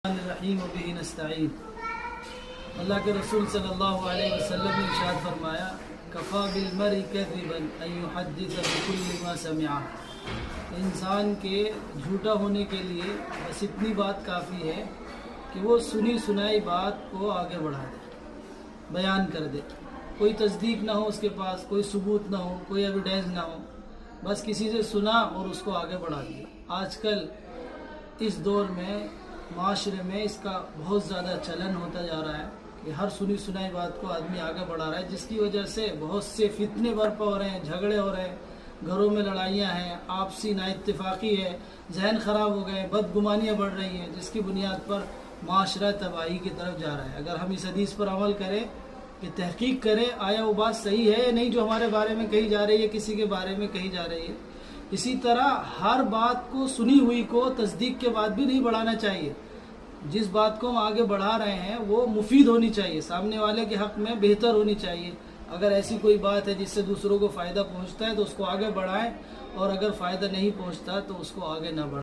الرحیم و بہ نستعین۔ اللہ کے رسول صلی اللہ علیہ وسلم نے ارشاد فرمایا کفا بالمرء کذبا ان یحدث بکل ما سمع۔ انسان کے جھوٹا ہونے کے لیے بس اتنی بات کافی ہے کہ وہ سنی سنائی بات کو آگے بڑھا دے، بیان کر دے، کوئی تصدیق نہ ہو اس کے پاس، کوئی ثبوت نہ ہو، کوئی ایویڈینس نہ ہو، بس کسی سے سنا اور اس کو آگے بڑھا دیا۔ آج کل اس دور میں معاشرے میں اس کا بہت زیادہ چلن ہوتا جا رہا ہے کہ ہر سنی سنائی بات کو آدمی آگے بڑھا رہا ہے، جس کی وجہ سے بہت سے فتنے برپا ہو رہے ہیں، جھگڑے ہو رہے ہیں، گھروں میں لڑائیاں ہیں، آپسی نا اتفاقی ہے، ذہن خراب ہو گئے، بدگمانیاں بڑھ رہی ہیں، جس کی بنیاد پر معاشرہ تباہی کی طرف جا رہا ہے۔ اگر ہم اس حدیث پر عمل کریں کہ تحقیق کریں آیا وہ بات صحیح ہے یا نہیں جو ہمارے بارے میں کہی جا رہی ہے، کسی کے بارے میں کہی جا رہی ہے، اسی طرح ہر بات کو سنی ہوئی کو تصدیق کے بعد بھی نہیں بڑھانا چاہیے۔ جس بات کو ہم آگے بڑھا رہے ہیں وہ مفید ہونی چاہیے، سامنے والے کے حق میں بہتر ہونی چاہیے۔ اگر ایسی کوئی بات ہے جس سے دوسروں کو فائدہ پہنچتا ہے تو اس کو آگے بڑھائیں، اور اگر فائدہ نہیں پہنچتا تو اس کو آگے نہ بڑھائیں۔